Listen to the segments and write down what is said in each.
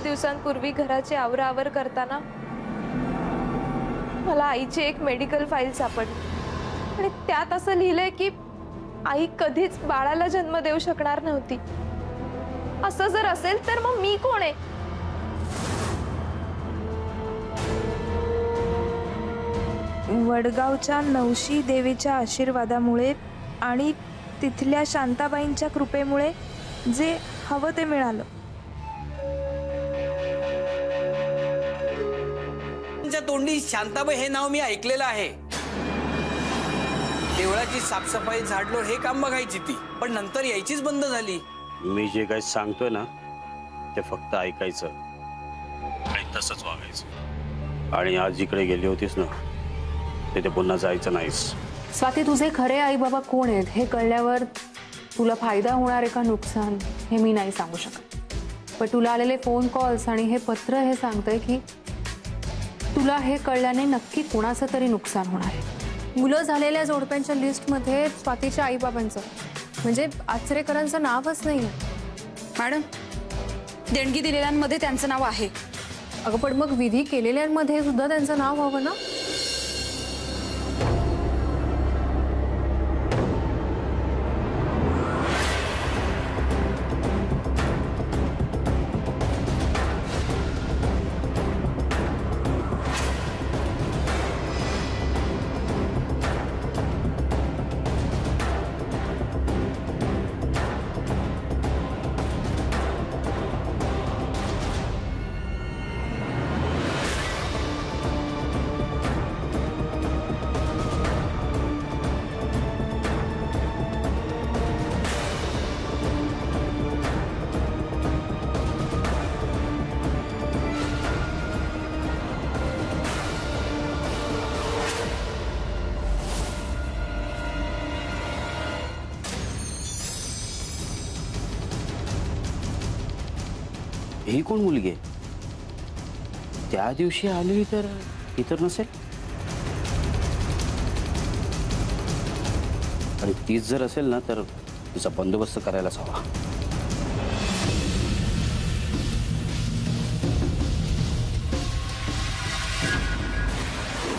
दिवसांपूर्वी घराची आवराआवर करताना मला आईची एक मेडिकल फाईल सापडली आणि त्यात असं लिहिलंय की आई कधीच बाळाला जन्म देऊ शकणार नव्हती। असं जर असेल तर मग मी कोण आहे? वडगावच्या नवशी देवीच्या आशीर्वादामुळे आणि तिथल्या शांताबाईंच्या कृपेमुळे जे हवं ते मिळालं। तुमच्या तोंडी शांताबाई हे नाव मी ऐकलेलं आहे। देवळाची साफसफाई झाडलोट हे काम बघायची ती, पण नंतर यायचीच बंद झाली। मी जे काही सांगतोय ना ते फक्त ऐकायचं आणि तसंच वागायचं। आणि आज इकडे गेली होतीस ना तिथे पुन्हा जायचं नाहीस। स्वाती, तुझे खरे आई बाबा कोण आहेत हे कळल्यावर तुला फायदा होणार आहे का नुकसान हे मी नाही सांगू शकत, पण तुला आलेले फोन कॉल्स आणि हे पत्र हे सांगतंय की तुला हे कळल्याने नक्की कोणाचं तरी नुकसान होणार आहे। मुलं झालेल्या जोडप्यांच्या लिस्टमध्ये स्वातीच्या आईबाबांचं म्हणजे आचरेकरांचं नावच नाही मॅडम। देणगी दिलेल्यांमध्ये त्यांचं नाव आहे। अगं पण मग विधी केलेल्यांमध्ये सुद्धा त्यांचं नाव हवं ना। ही कोण मुलगी? त्या दिवशी आलेली तर इतर नसेल, आणि तीच जर असेल ना तर तिचा बंदोबस्त करायलाच हवा।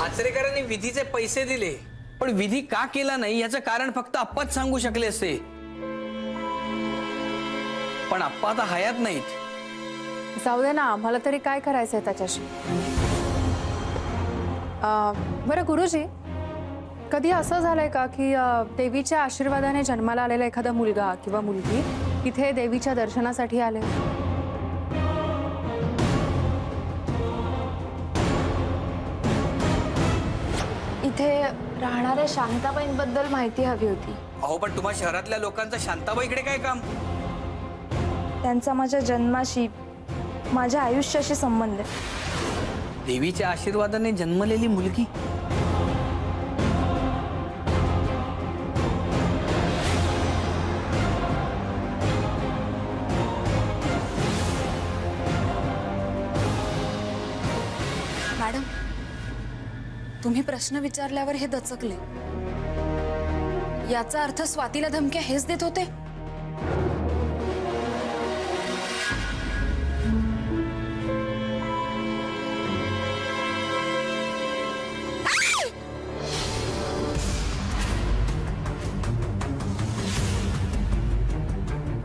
आचरेकरांनी विधीचे पैसे दिले, पण विधी का केला नाही याचं कारण फक्त आप्पाच सांगू शकले असते, पण आप्पा आता हयात नाहीत। जाऊ दे ना, आम्हाला तरी काय करायचंय त्याच्याशी। बरं गुरुजी, कधी असं झालंय का की देवीच्या आशीर्वादाने जन्माला आलेला एखादा मुलगा किंवा मुलगी इथे देवीच्या दर्शनासाठी आले? इथे राहणाऱ्या शांताबाईंबद्दल माहिती हवी होती। अहो, पण तुम्हा शहरातल्या लोकांचं शांताबाईकडे काय काम? त्यांचा माझ्या जन्माशी, माझ्या आयुष्याशी संबंध आहे। देवीच्या आशीर्वादाने जन्मलेली मुलगी? मॅडम, तुम्ही प्रश्न विचारल्यावर हे दचकले, याचा अर्थ स्वातीला धमक्या हेच देत होते?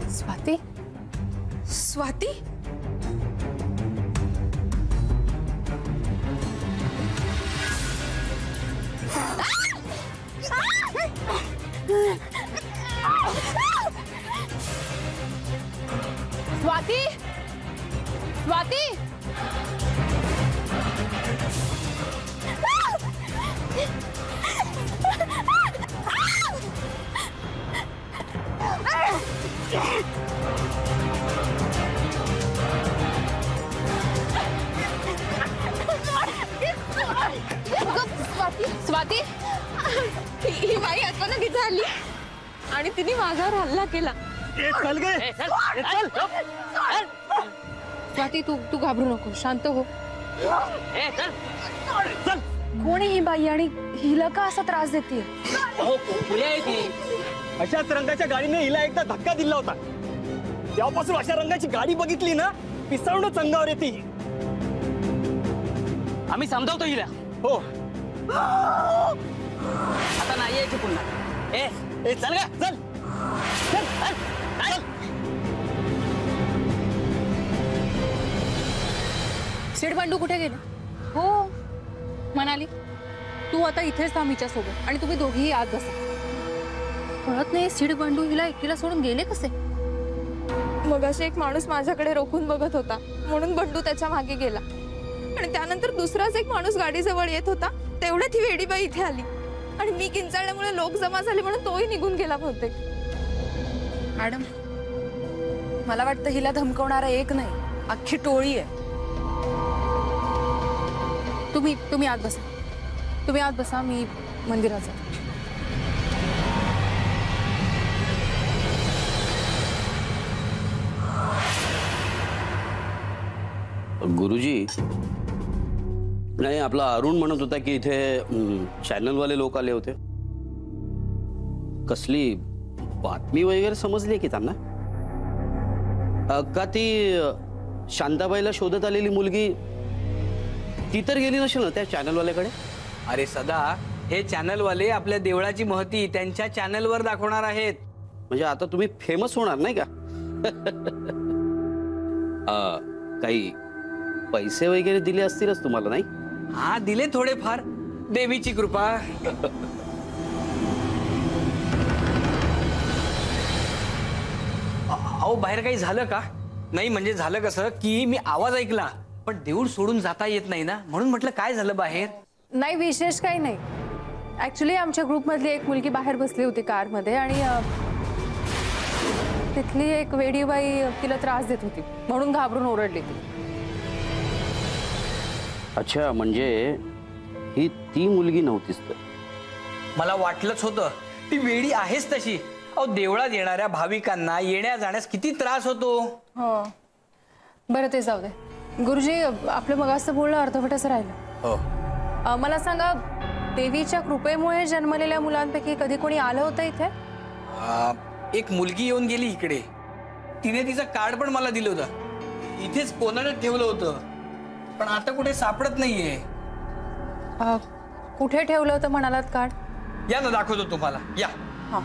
स्वाती? स्वाती? स्वाती? स्वाती? स्वाती, ही बाई अचानक इथे आली आणि तिने माझ्यावर हल्ला केला। स्वाती, तू घाबरू नको, शांत हो। कोण आहे ही बाई आणि हिला का असा त्रास देते? अशाच रंगाच्या गाडीने हिला एकदा धक्का दिला होता, तेव्हापासून अशा रंगाची गाडी बघितली ना पिसळूनच अंगावर येते. आम्ही समजावतो हिला. हो. आता नाही यायची पुन्हा. ए चल गा चल चल चल. सीड बंडू कुठे गेले? हो म्हणाली तू आता इथेच थांब हिच्या सोबत आणि तुम्ही दोघेही आत बसा. कळत नाही सीड बंडू हिला एकटीला सोडून गेले कसे? मग असे एक माणूस माझ्याकडे रोखून बघत होता म्हणून बंडू त्याच्या मागे गेला आणि त्यानंतर दुसराच एक माणूस गाडीजवळ येत होता तेवढ्यात ही वेडीबाई इथे आली आणि मी किंचाळल्यामुळे लोक जमा झाले म्हणून तोही निघून गेला बहुतेक. मॅडम मला वाटतं हिला धमकवणारा एक नाही अख्खी टोळी आहे. तुम्ही आत बसा. तुम्ही आत बसा मी मंदिरात जाते. गुरुजी नाही आपला अरुण म्हणत होता की इथे चॅनलवाले लोक आले होते. कसली बातमी वगैरे समजली की त्यांना? का ती शांताबाईला शोधत आलेली मुलगी ती तर गेली नसेल ना त्या चॅनलवाल्याकडे? अरे सदा हे चॅनलवाले आपल्या देवळाची महती त्यांच्या चॅनलवर दाखवणार आहेत. म्हणजे आता तुम्ही फेमस होणार नाही का? काही पैसे वगैरे दिले असतीलच तुम्हाला नाही? हा दिले थोडेफार. देवीची कृपा. अहो बाहेर काही झालं का? नाही म्हणजे झालं कसं की मी आवाज ऐकला पण देऊळ सोडून जाता येत नाही ना म्हणून म्हटलं काय झालं बाहेर. नाही विशेष काही नाही. ऍक्च्युली आमच्या ग्रुपमधली एक मुलगी बाहेर बसली होती कारमध्ये आणि तिथली एक वेडीबाई तिला त्रास देत होती म्हणून घाबरून ओरडली ती. अच्छा म्हणजे ही ती मुलगी नव्हतीच तर? मला वाटलंच होतं ती वेडी आहेच तशी. अहो देवळात येणाऱ्या भाविकांना येण्या जाण्यास किती त्रास होतो. हो बरं ते जाऊ दे. गुरुजी आपलं मगाचं बोलणं अर्धवटच राहिलं. हो मला सांगा देवीच्या कृपेमुळे जन्मलेल्या मुलांपैकी कधी कोणी आलं होतं इथे? एक मुलगी येऊन गेली इकडे. तिने तिचं कार्ड पण मला दिलं होतं. इथेच कोणाला ठेवलं होतं पण आता कुठे सापडत नाहीये. कुठे ठेवलं होतं म्हणालात कार्ड? या ना दाखवतो तुम्हाला. या. हा.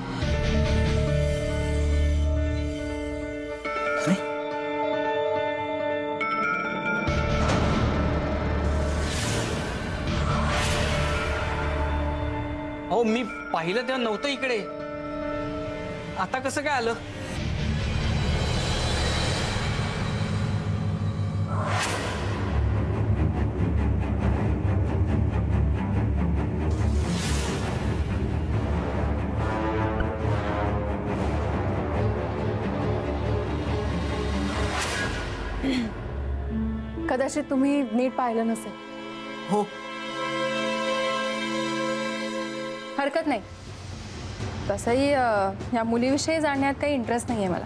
हो मी पाहिलं तेव्हा नव्हतं इकडे. आता कसं काय आलं? कदाचित तुम्ही नीट पाहिलं नसेल. हो हरकत नाही. तसंही या मुलीविषयी जाणण्यात काही इंटरेस्ट नाही आहे मला.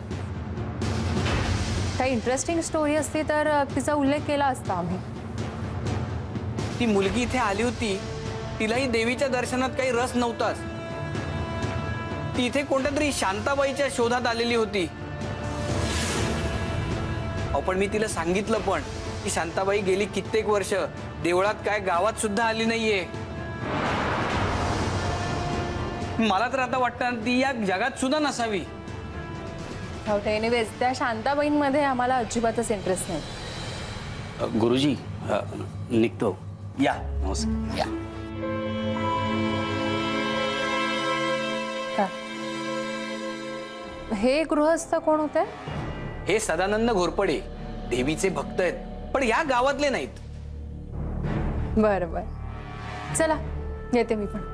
काही इंटरेस्टिंग स्टोरी असती तर तिचा उल्लेख केला असता आम्ही. ती मुलगी इथे आली होती तिलाही देवीच्या दर्शनात काही रस नव्हताच. ती इथे कोणत्या तरी शांताबाईच्या शोधात आलेली होती. अहो पण मी तिला सांगितलं पण की शांताबाई गेली कित्येक वर्ष देवळात काय गावात सुद्धा आली नाहीये. मला तर आता वाटतं ती या जगात सुद्धा नसावी. एनिवेज त्या शांताबाईंमध्ये आम्हाला अजिबातच इंटरेस्ट नाही. गुरुजी निघतो. या. नमस्कार. या. हे गृहस्थ कोण होते? हे सदानंद घोरपडे देवीचे भक्त आहेत पण या गावातले नाहीत. बरं बरं चला येते मी पण.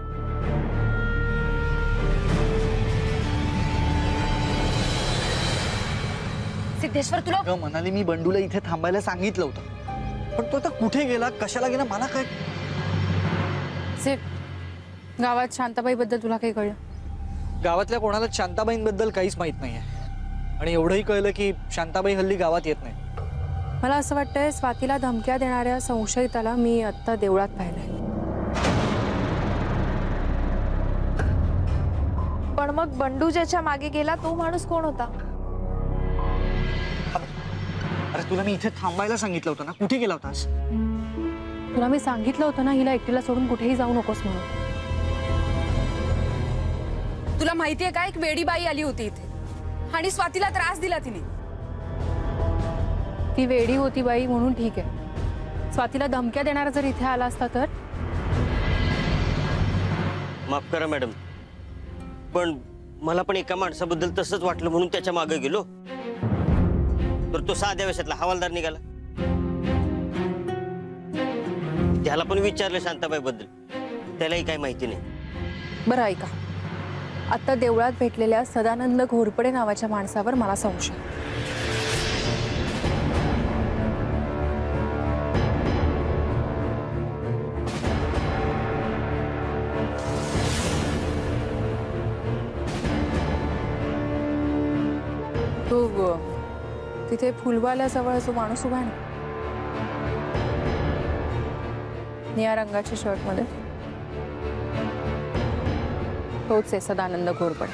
सिद्धेश्वर तुला अगं म्हणाली मी बंडूला इथे थांबायला सांगितलं होतं पण तो आता कुठे गेला कशाला गेला मला काय. सिट गावात शांताबाईबद्दल तुला काही कळलं? गावातल्या कोणाला शांताबाईंबद्दल काहीच माहित नाहीये आणि एवढंही कळलं की शांताबाई हल्ली गावात येत नाही. मला असं वाटतंय स्वातीला धमक्या देणाऱ्या संशयिताला मी आत्ता देवळात पाहिलंय. पण मग बंडू ज्याच्या मागे गेला तो माणूस कोण होता? अरे अरे तुला मी इथे थांबायला सांगितलं होतं ना, कुठे गेला होतास? तुला मी सांगितलं होतं ना हिला एकटीला सोडून कुठेही जाऊ नकोस म्हणून. तुला माहितीये का, एक वेडी बाई आली होती इथे आणि स्वातीला त्रास दिला तिने. ती वेडी होती बाई म्हणून ठीक आहे, स्वातीला धमक्या देणारा जर इथे आला असता तर? माफ करा मॅडम, पण मला पण एका माणसाबद्दल तसंच वाटलं म्हणून त्याच्या मागे गेलो, तर तो साध्या वेशातला हवालदार निघाला. त्याला पण विचारलं शांताबाई बद्दल, त्यालाही काही माहिती नाही. बरं ऐका, आता देवळात भेटलेल्या सदानंद घोरपडे नावाच्या माणसावर मला संशय. तो तिथे फुलवाल्याजवळ जो माणूस उभा आहे ना, निळ्या रंगाच्या शर्ट मध्ये, तोच आहे सदानंद घोरपडे.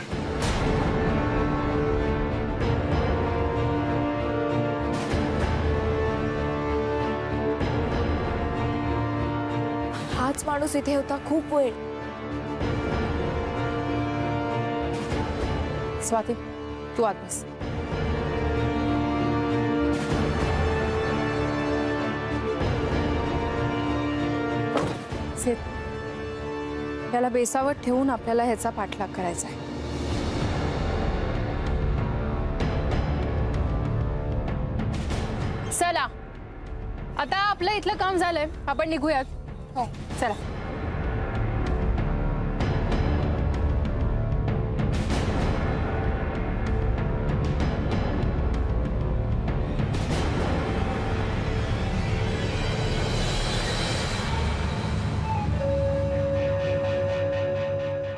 हाच माणूस इथे होता खूप वेळ. स्वाती, तू आत बस. याला बेसावत ठेवून आपल्याला ह्याचा पाठलाग करायचा आहे. चला, आता आपलं इथलं काम झालंय, आपण निघूयात. हो, चला.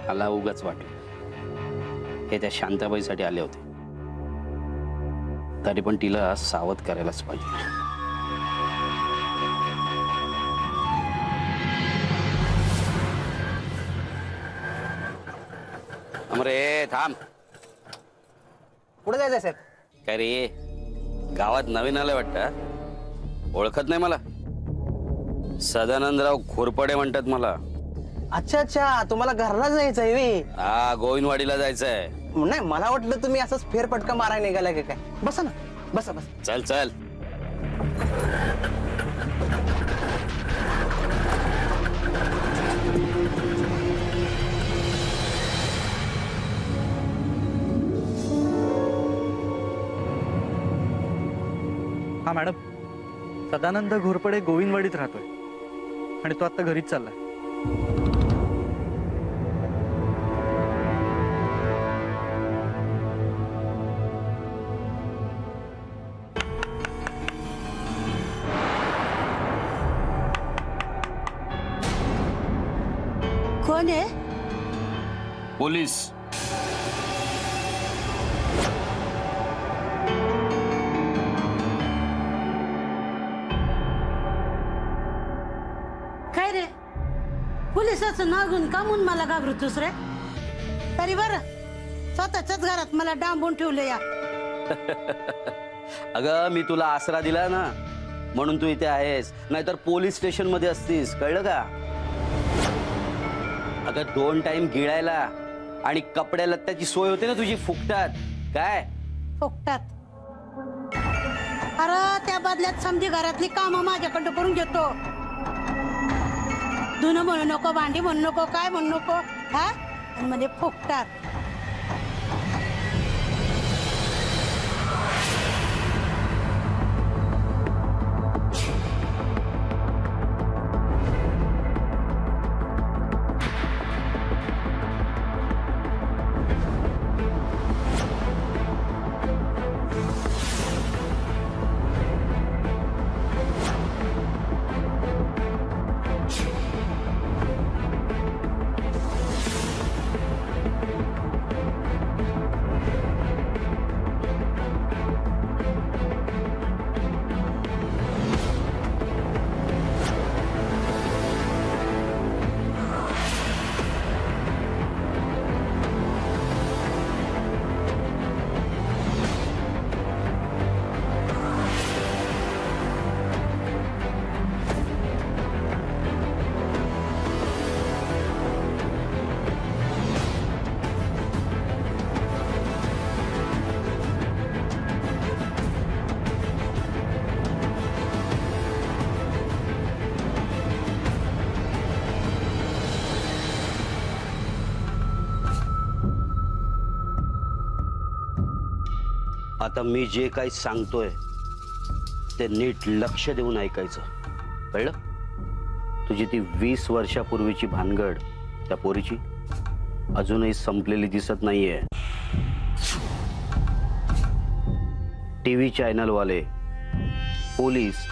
मला उगाच वाटलं हे त्या शांताबाईसाठी आले होते, तरी पण तिला सावध करायलाच पाहिजे. अमरे थांब. कुठे जायचंय साहेब? काय रे, गावात नवीन आलंय वाटतं, ओळखत नाही मला? सदानंदराव घोरपडे म्हणतात मला. अच्छा अच्छा, तुम्हाला घरला जायचंय वे? हा, गोविंदवाडीला जायचंय. नाही, मला वाटलं तुम्ही असंच फेरफटका मारायला निघाला की काय. बसा ना, बसा बसा. चल चल. हा मॅडम, सदानंद घोरपडे गोविंदवाडीत राहतोय आणि तो आता घरीच चाललाय. कोण आहे? पोलीस. काय रे, पोलिसाचं नाव घेऊन का म्हणून मला घाबरतोस रे? तरी बरं, स्वतःच्याच घरात मला डांबून ठेवलं या. अगं, मी तुला आसरा दिला ना म्हणून तू इथे आहेस, नाहीतर पोलीस स्टेशन मध्ये असतीस, कळलं का? अगं, 2 टाइम गिळायला आणि कपड्या लत्त्याची सोय होते ना तुझी फुकटात. काय फुकटात? अरे त्या बदल्यात समजी घरातली कामं माझ्याकडं करून घेतो. धुणं म्हणू नको, भांडी म्हणू नको, काय म्हणू नको, हा? आणि म्हणजे फुकटात. आता मी जे काही सांगतोय ते नीट लक्ष देऊन ऐकायचं, कळलं? तुझी ती 20 वर्षापूर्वीची भानगड त्या पोरीची अजूनही संपलेली दिसत नाहीये. टीव्ही चॅनलवाले, पोलीस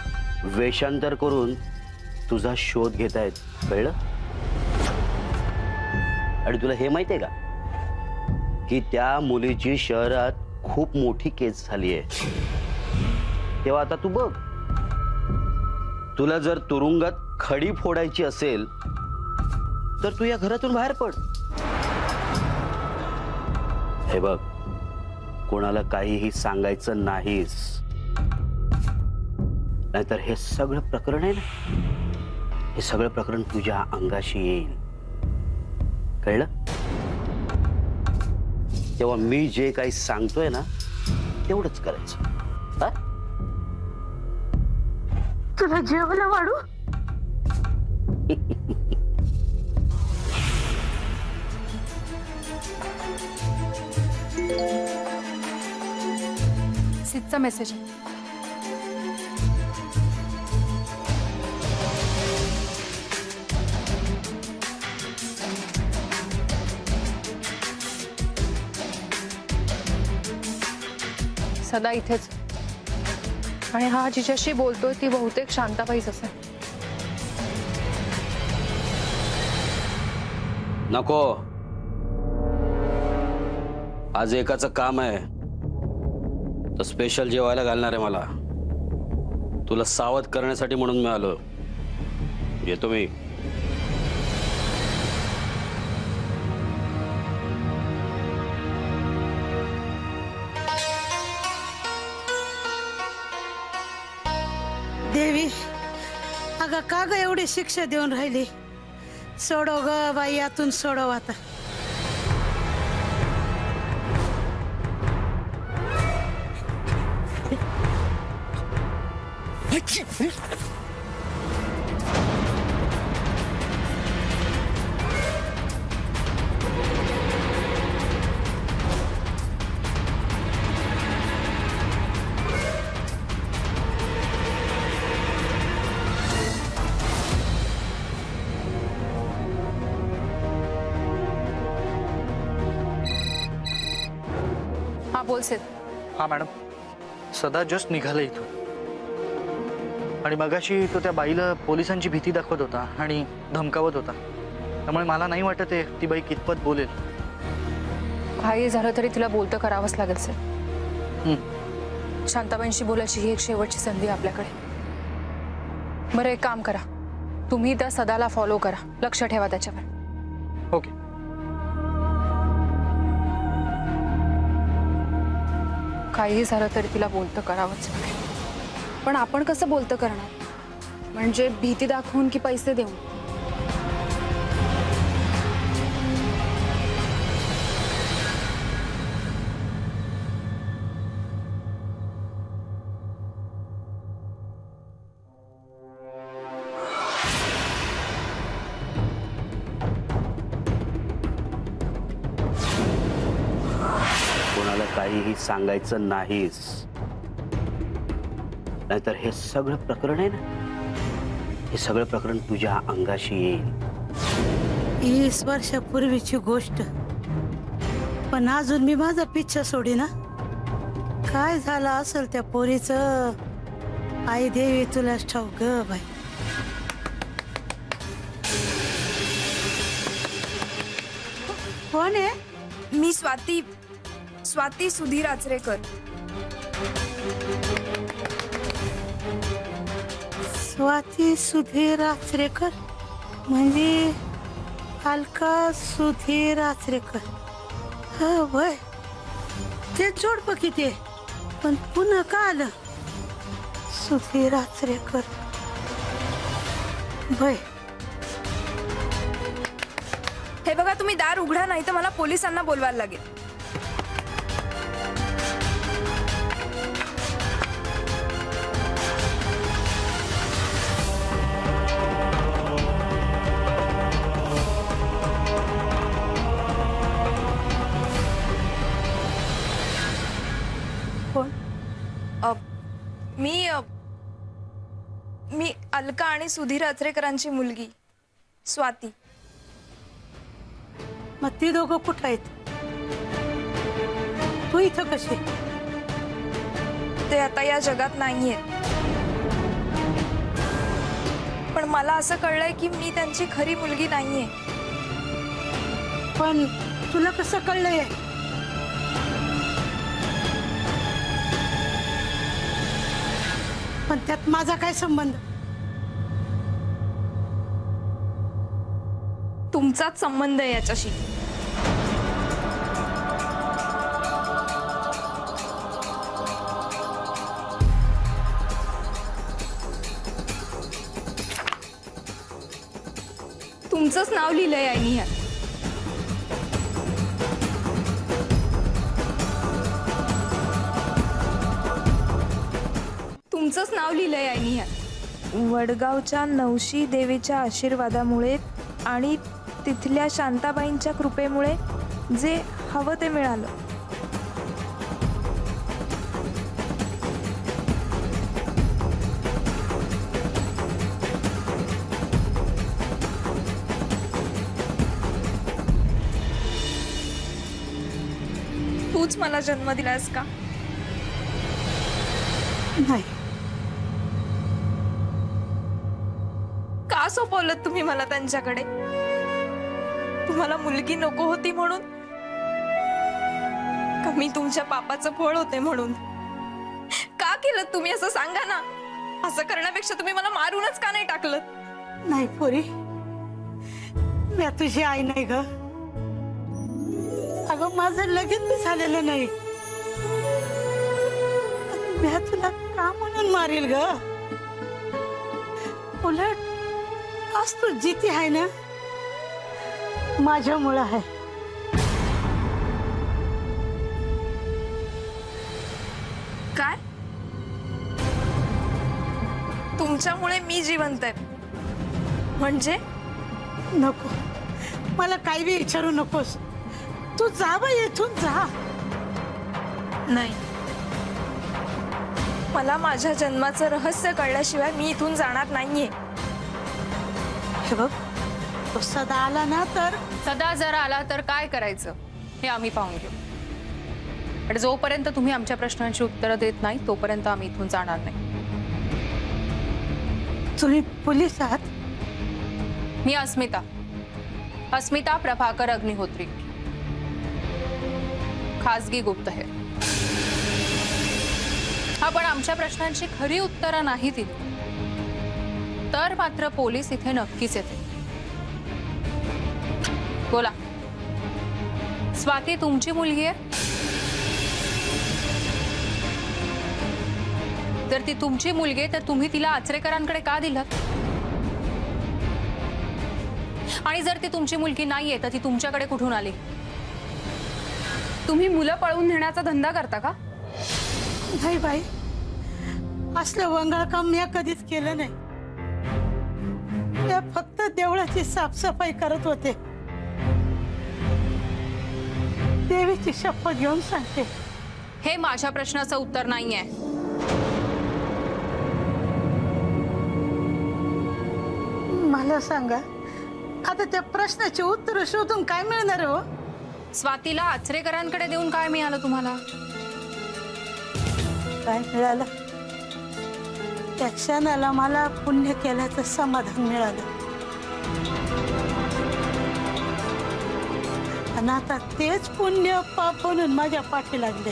वेषांतर करून तुझा शोध घेत आहेत, कळलं? आणि तुला हे माहितीये का की त्या मुलीची शहरात खूप मोठी केस झाली आहे. तेव्हा आता तू बघ, तुला जर तुरुंगात खडी फोडायची असेल तर तू या घरातून बाहेर पड. हे बघ, कोणाला काहीही सांगायचं नाहीस, नाहीतर हे सगळं प्रकरण आहे ना, हे सगळं प्रकरण तुझ्या अंगाशी येईल, कळलं? तेव्हा मी जे काही सांगतोय ना तेवढंच करायचं. हा? तुला जेवला वाढू? सिद्धचा मेसेज. सदा इथेच, आणि हा जिच्याशी बोलतोय ती बहुतेक शांताबाईच असेल. नको, आज एकाचं काम आहे, तर स्पेशल जेवायला घालणार आहे मला. तुला सावध करण्यासाठी म्हणून मी आलो. येतो मी. देवी, अगं का ग एवढी शिक्षा देऊन राहिली? सोडव ग बाई, यातून सोडव आता. हा बोल सिद्ध. हा मॅडम, सदा जस्ट निघाला इथून, आणि मगाशी तो त्या बाईला पोलिसांची भीती दाखवत होता आणि धमकावत होता. त्यामुळे मला नाही वाटत आहे ती बाई कितपत बोलेल. काही झालं तरी तिला बोलतं करावंच लागेल सिद्ध. शांताबाईंशी बोलायची ही एक शेवटची संधी आपल्याकडे. बरं, एक काम करा, तुम्ही त्या सदाला फॉलो करा, लक्ष ठेवा त्याच्यावर. ओके. काहीही झालं तरी तिला बोलतं करावंच लागेल. पण आपण कसं बोलतं करणार? म्हणजे भीती दाखवून की पैसे देऊन? कोणाला काहीही सांगायचं नाहीस, नाहीतर हे सगळं प्रकरण आहे ना, हे सगळं प्रकरण तुझ्या अंगाशी येईल. 20 वर्षापूर्वीची गोष्ट, पण अजून मी माझा पिच्छा सोडी ना. काय झालं असेल त्या पोरीचं, आई देवी तुलाच ठाऊक ग बाई. कोण आहे? मी स्वाती सुधीर आचरेकर. स्वाती सुधीर आचरेकर म्हणजे अलका सुधीर आचरेकर. हा वय, ते जोडपं किती आहे, पण पुन्हा का आलं सुधीर आचरेकर? वय, हे बघा, तुम्ही दार उघडा, नाही तर मला पोलिसांना बोलवायला लागेल. कोण? अलका आणि सुधीर अचरेकरांची मुलगी स्वाती. मग ती दोघं कुठं आहेत? तू इथं कशी? ते आता या जगात नाहीये. पण मला असं कळलंय की मी त्यांची खरी मुलगी नाहीये. पण तुला कसं कळलंय? पण त्यात माझा काय संबंध? तुमचाच संबंध आहे याच्याशी. तुमचंच नाव लिहिलंय आईनी ह्यात. तुमचंच नाव लिहिलंय आईनी ह्यात. वडगावच्या नवशी देवीच्या आशीर्वादामुळे आणि तिथल्या शांताबाईंच्या कृपेमुळे जे हवं ते मिळालं. तूच मला जन्म दिलास का? नाही. का सोपवलं तुम्ही मला त्यांच्याकडे? तुम्हाला मुलगी नको होती म्हणून? का मी तुमच्या पापाचं फळ होते म्हणून? का केलं तुम्ही असं सांगा ना. असं करण्यापेक्षा तुम्ही मला मारूनच का नाही टाकलं? नाही पोरी, मी तुझी आई नाही ग. अगं माझं लगीन बी झालेलं नाही. मी तुला का म्हणून मारील ग? उलट आज तू जिती आहे ना, माझ्यामुळं आहे. काय? तुमच्यामुळे मी जिवंत आहे म्हणजे? नको, मला काही बी विचारू नकोस. तू जा बा येथून जा. नाही, मला माझ्या जन्माचं रहस्य कळल्याशिवाय मी इथून जाणार नाहीये. हे बघ, तो सदा आला ना तर. सदा जर आला तर काय करायचं हे आम्ही पाहून घेऊ. पण जोपर्यंत तुम्ही आमच्या प्रश्नांची उत्तरं देत नाही तोपर्यंत आम्ही इथून जाणार नाही. तुम्ही पोलीस आहात? मी अस्मिता प्रभाकर अग्निहोत्री, खासगी गुप्तहेर. आपण आमच्या प्रश्नांची खरी उत्तरं नाही दिली तर मात्र पोलीस इथे नक्कीच येते. बोला, स्वाती तुमची मुलगी आहे? जर ती तुमची मुलगी आहे तर तुम्ही तिला आचरेकरांकडे का दिलं? आणि जर ती तुमची मुलगी नाहीये तर ती तुमच्याकडे कुठून आली? तुम्ही मुलं पळवून नेण्याचा धंदा करता का? नाही बाई, असलं वंगाळ काम मी कधीच केलं नाही. मी फक्त देवळाची साफसफाई करत होते. देवीची शपथ घेऊन सांगते. हे माझ्या प्रश्नाचं उत्तर नाहीये. मला सांगा, आता त्या प्रश्नाची उत्तर शोधून काय मिळणार हो? स्वातीला आचरेकरांकडे देऊन काय मिळालं तुम्हाला? काय मिळालं? त्या क्षणाला मला पुण्य केल्याचं समाधान मिळालं. आणि आता तेच पुण्य पाप म्हणून माझ्या पाठी लागले.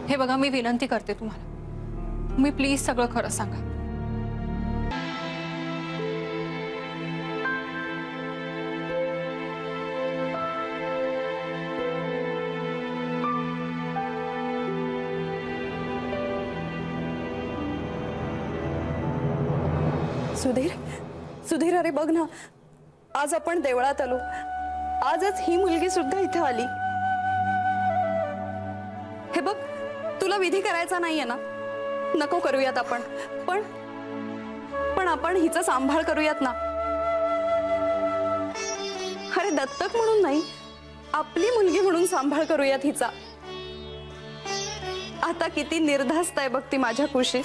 हे बघा, मी विनंती करते तुम्हाला, तुम्ही प्लीज सगळं खरं सांगा. सुधीर, अरे बघ ना, आज आपण देवळात आलो. आजच ही मुलगी सुद्धा इथे आली. हे बघ, तुला विधी करायचा नाहीये ना? नको करूयात आपण. पण आपण हिचा सांभाळ करूयात ना. अरे दत्तक म्हणून नाही, आपली मुलगी म्हणून सांभाळ करूयात हिचा. आता किती निर्धास्त आहे बघ ती माझ्या कुशीत.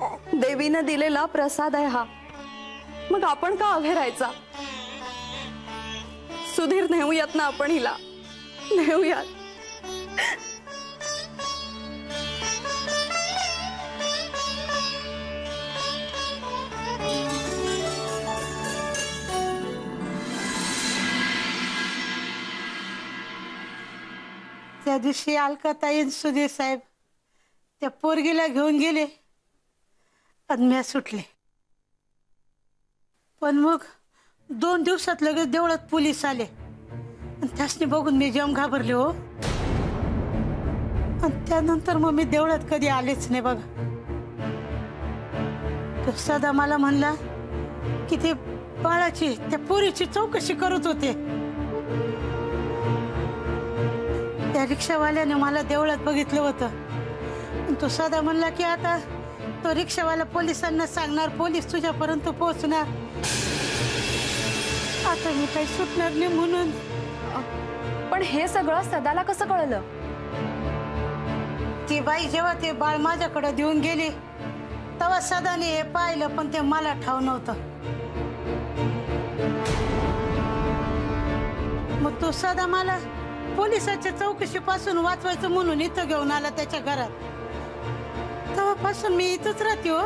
देवीने दिलेला प्रसाद आहे हा, मग आपण का अभे राहायचा? सुधीर, नेऊयात ना आपण हिला, नेऊयात. त्या दिवशी अलकाताई सुधीर साहेब त्या पोरगीला घेऊन गेले आणि मी सुटले. पण मग 2 दिवसात लगेच देवळात पोलीस आले आणि त्यासनी बघून मी जम घाबरले हो. आणि त्यानंतर मग मी देवळात कधी आलेच नाही बघा. तो सदा मला म्हणला की ते बाळाची त्या पोरीची चौकशी करत होते. त्या रिक्षावाल्याने मला देवळात बघितलं होतं. तो सदा म्हणला की आता तो रिक्षावाला पोलिसांना सांगणार, पोलीस तुझ्यापर्यंत पोहोचणार. आता मी काही सुटणार नाही म्हणून. पण हे सगळं सदाला कसं कळलं? ती बाई जेव्हा ते बाळ माझ्याकडे देऊन गेली तेव्हा सदाने हे पाहिलं, पण ते मला ठाव नव्हतं. मग तो सदा मला पोलिसाच्या चौकशीपासून वाचवायचं म्हणून इथं घेऊन आला त्याच्या घरात. तेव्हापासून मी इथंच राहते हो.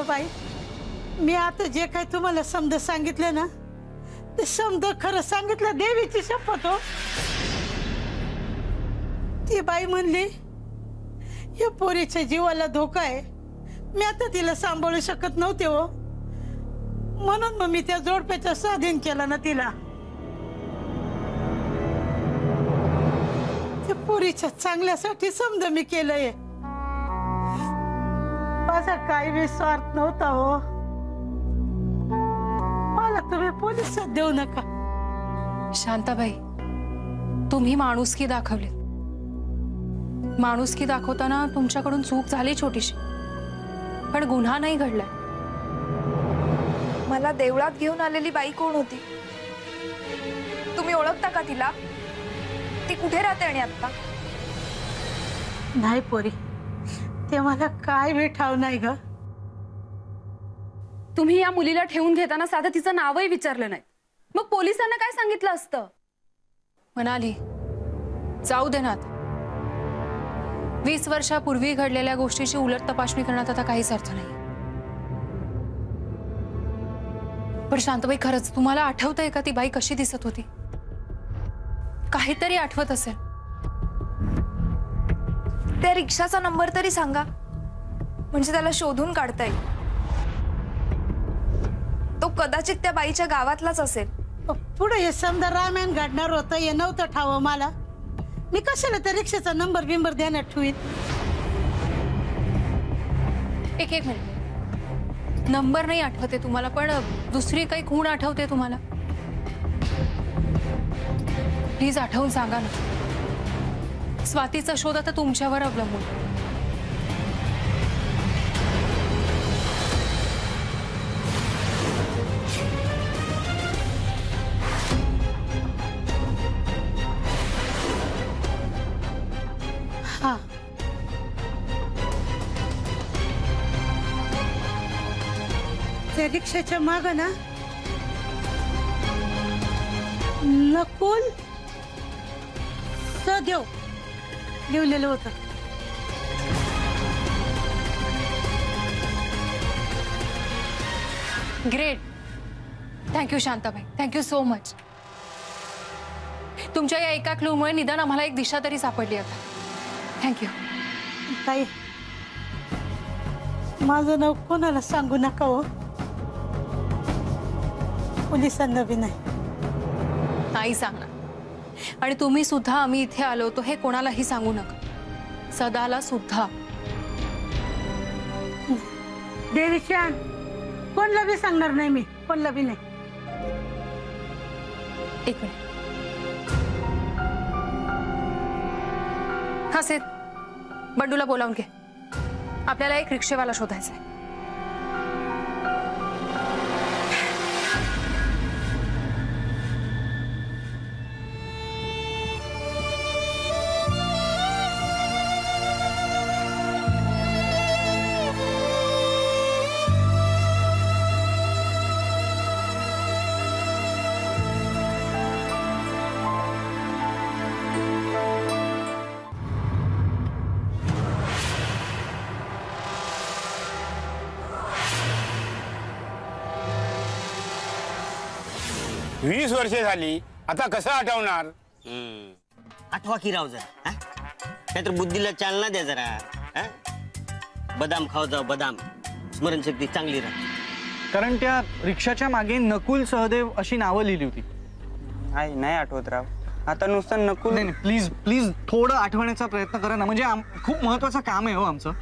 बाई, मी आता जे काही तुम्हाला समज सांगितलं ना ते समज खरं सांगितलं, देवीची शपथ हो. ती बाई म्हणली या पोरीच्या जीवाला धोका आहे, मी आता तिला सांभाळू शकत नव्हते हो, म्हणून मग मी त्या जोडप्याच्या स्वाधीन केला ना तिला. त्या पोरीच्या चांगल्यासाठी समजा मी केलंय. माझा काही बी स्वार्थ नव्हता हो. मला तुम्ही पोलिसात देऊ नका. शांताबाई, तुम्ही माणुसकी दाखवली. माणुसकी दाखवताना तुमच्याकडून चूक झाली छोटीशी, पण गुन्हा नाही घडलाय. मला देवळात घेऊन आलेली बाई कोण होती? तुम्ही ओळखता का तिला? ती कुठे राहते आणि आता? नाही पोरी, ते मला काय बी ठाव नाही ग. तुम्ही या मुलीला ठेवून घेताना साधं तिचं नावही विचारलं नाही, मग पोलिसांना काय सांगितलं असतं? म्हणाली जाऊ दे ना. 20 वर्षापूर्वी घडलेल्या गोष्टीची उलट तपासणी करण्यात आता काहीच अर्थ नाही. पण शांताबाई, खरंच तुम्हाला आठवतंय का ती बाई कशी दिसत होती? काहीतरी आठवत असेल. त्या रिक्षाचा नंबर तरी सांगा, म्हणजे त्याला शोधून काढता येईल. तो कदाचित त्या बाईच्या गावातलाच असेल. पुढे हे समजा रामायण घडणार होतं, हे नव्हतं ठाव मला. मी कशाला त्या रिक्षाचा नंबर बिंबर देण्यात ठेवीन? एक मिनिट, नंबर नाही आठवते तुम्हाला, पण दुसरी काही खूण आठवते तुम्हाला? प्लीज आठवून सांगा ना. स्वातीचा शोध आता तुमच्यावर अवलंबून. हा, त्या रिक्षाच्या माग ना नकुल सदेव लिहिलेलं होतं. Great. Thank you Shantabai, thank you so much. तुमच्या या एका क्लूमुळे निदान आम्हाला एक दिशा तरी सापडली आता. थँक्यू. ताई, माझं नाव कोणाला सांगू नका हो. पोलिसांना बी नाही सांगणार. आणि तुम्ही सुद्धा आम्ही इथे आलो होतो हे कोणालाही सांगू नका, सदाला सुद्धा. देवीच्या कोणला बी सांगणार नाही मी, कोणला बी नाही. एक मिनिट. हा सेत, बंडूला बोलावून घे. आपल्याला एक रिक्षेवाला शोधायचा आहे. 20 वर्षे झाली, आता कसं आठवणार? आठवा की राव जरा, नाहीतर बुद्धीला चालना द्या जरा. बदाम खाऊ जाऊ, बदाम, स्मरणशक्ती चांगली राहा. कारण त्या रिक्षाच्या मागे नकुल सहदेव अशी नावं लिहिली होती. नाही आठवत राव. आता नुसतं नकुल. नाही प्लीज प्लीज थोडं आठवण्याचा प्रयत्न करा ना, म्हणजे खूप महत्वाचं काम आहे हो आमचं.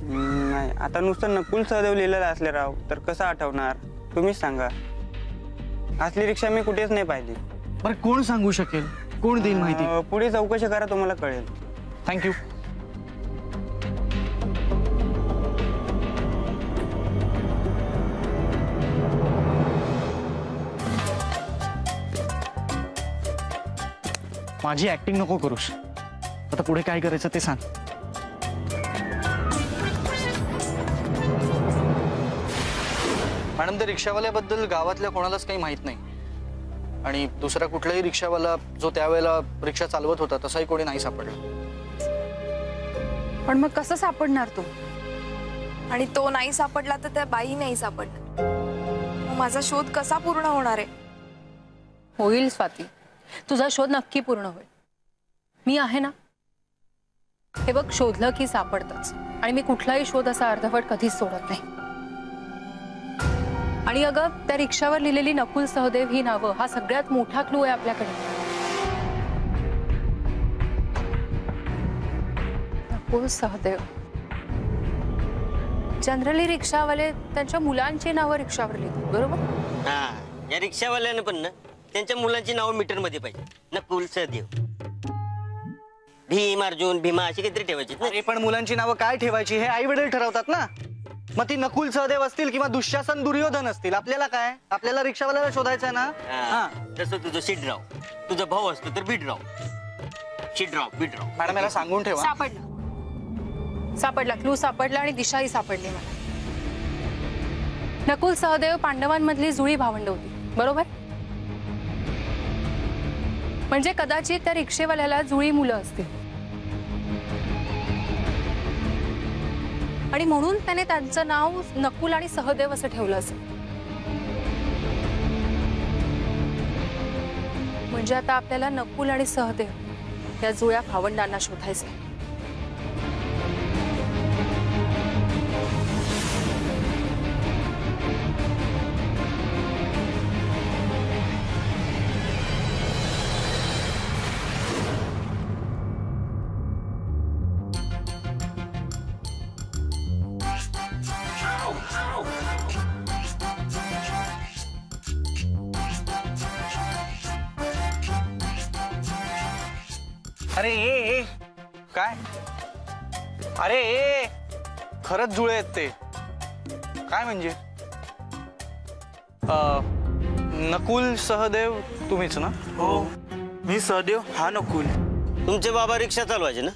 नाही, आता नुसतं नकुल सहदेव लिहिलेलं असले राव तर कसं आठवणार? तुम्हीच सांगा. असली रिक्षा मी कुठेच नाही पाहिली. बरं कोण सांगू शकेल? कोण देईल माहिती? पुढे चौकशी करा, तुम्हाला कळेल. थँक्यू. माझी ऍक्टिंग नको करूस. आता पुढे काय करायचं ते सांग. मॅडम, त्या रिक्षावाल्याबद्दल गावातल्या कोणालाच काही माहित नाही आणि दुसरा कुठलाही रिक्षावाला जो त्यावेळेला रिक्षा चालवत होता तसाही कोणी नाही सापडला. पण मग कसं सापडणार तू? आणि तो नाही सापडला तर त्या बाई नाही सापडणार. मग माझा शोध कसा पूर्ण होणार आहे? होईल स्वाती, तुझा शोध नक्की पूर्ण होईल. मी आहे ना. हे बघ, शोधलं की सापडतच आणि मी कुठलाही शोध असा अर्धवट कधीच सोडत नाही. आणि अगं, त्या रिक्षावर लिहिलेली नकुल सहदेव ही नावं हा सगळ्यात मोठा क्लू आहे आपल्याकडे. नकुल सहदेव. जनरली रिक्षावाले त्यांच्या मुलांची नावं रिक्षावर लिहितात, बरोबर? या रिक्षावाल्याने पण ना त्यांच्या मुलांची नावं मीटर मध्ये पाहिजे. नकुल सहदेव, भीम, अर्जुन, भीमा अशी काहीतरी ठेवायची. अरे पण मुलांची नावं काय ठेवायची हे आई वडील ठरवतात ना. मग ती नकुल सहदेव असतील किंवा दुःशासन दुर्योधन असतील, आपल्याला काय? आपल्याला रिक्षावाल्याला शोधायचं ना. जसं तुझं शिडराव, तुझा भाऊ असतो तर बीडराव. शिडराव, बीडराव. मॅडम याला सांगून ठेवा. सापडला क्लू सापडला आणि दिशाही सापडली मला. नकुल सहदेव पांडवांमधली जुळी भावंड होती, बरोबर? म्हणजे कदाचित त्या रिक्षेवाल्याला जुळी मुलं असतील आणि म्हणून त्याने त्यांचं नाव नकुल आणि सहदेव असं ठेवलं असेल. म्हणजे आता आपल्याला नकुल आणि सहदेव या जुळ्या भावंडांना शोधायचे. अरे ए काय? अरे ए खरंच जुळे आहेत ते. काय म्हणजे? नकुल सहदेव तुम्हीच ना? हो, मी सहदेव, हा नकुल. तुमचे बाबा रिक्षा चालवायचे ना?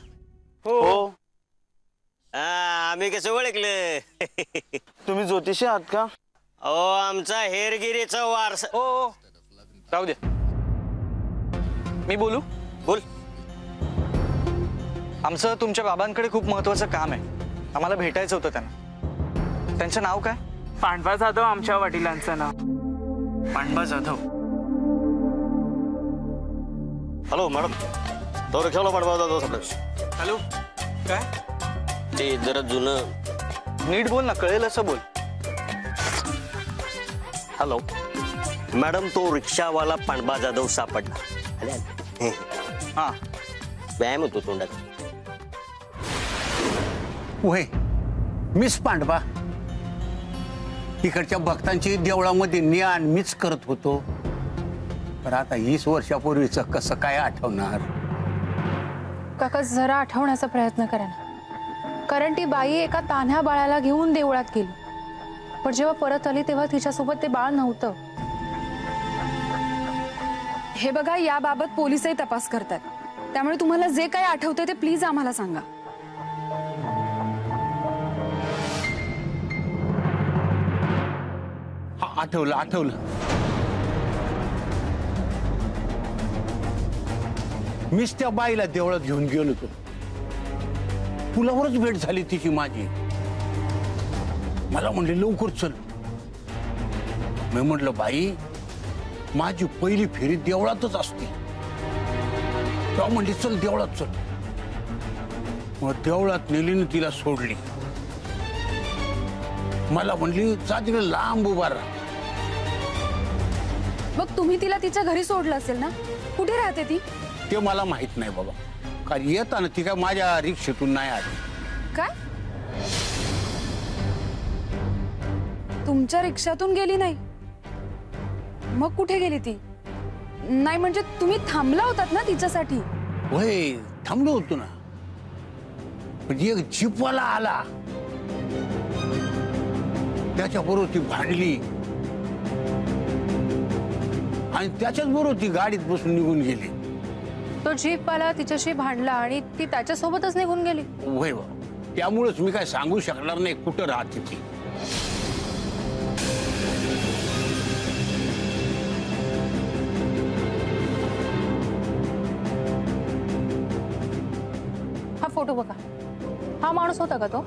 हो. आम्ही कसं ओळखलं? तुम्ही ज्योतिषी आहात का? अहो, आमचा हेरगिरीचा वारसा. हो, राहू दे. मी बोलू? बोल. आमचं तुमच्या बाबांकडे खूप महत्वाचं काम आहे. आम्हाला भेटायचं होतं त्यांना. त्यांचं नाव काय? पांडवा जाधव आमच्या वडिलांचं नाव. पांडवा जाधव. हॅलो मॅडम, तो रिक्षावाला पांडवा जाधव सापडेल. हॅलो, काय? ते जरा जुनं. नीट बोल ना, कळेल असं बोल. हॅलो मॅडम, तो रिक्षावाला पांडवा जाधव सापडला. हा, व्यायाम होतो तोंडात. वय मिस पांडवा, इकडच्या भक्तांची देवळामध्ये ज्ञान मीच करत होतो. पण आता 20 वर्षापूर्वीचं कसं काय आठवणार? काका जरा आठवण्याचा प्रयत्न करा ना. कारण ती बाई एका तान्ह्या बाळाला घेऊन देवळात गेली, पण जेव्हा परत आली तेव्हा तिच्यासोबत ते बाळ नव्हतं. हे बघा, याबाबत पोलिसही तपास करतात, त्यामुळे तुम्हाला जे काही आठवते ते प्लीज आम्हाला सांगा. आठवलं. मीच त्या बाईला देवळात घेऊन गेलो होतो. पुलावरच भेट झाली तिची माझी. मला म्हणले लवकर चल. मी म्हटलं बाई, माझी पहिली फेरी देवळातच असते. तेव्हा म्हणली चल देवळात चल. मग देवळात नेलीने तिला सोडली. मला म्हणली जा तिकडे लांब उभा राहा. मग तुम्ही तिला तिच्या घरी सोडलं असेल ना? कुठे राहते ती? ते मला माहित नाही बाबा. कारण येताना ती काय माझ्या रिक्षेतून नाही आली. काय? तुमच्या रिक्षातून गेली नाही? मग कुठे गेली ती? नाही म्हणजे तुम्ही थांबला होतात ना तिच्यासाठी? होय थांबलो होतो ना. पण एक जीपवाला आला, त्याच्याबरोबर ती भांडली आणि त्याच्याच बरोबर ती गाडीत बसून निघून गेली. तो जीपवाला तिच्याशी भांडला आणि ती त्याच्यासोबतच निघून गेली? होय बा. त्यामुळेच मी काय सांगू शकणार नाही कुठं राहते ती. हा फोटो बघा. हा माणूस होता का तो?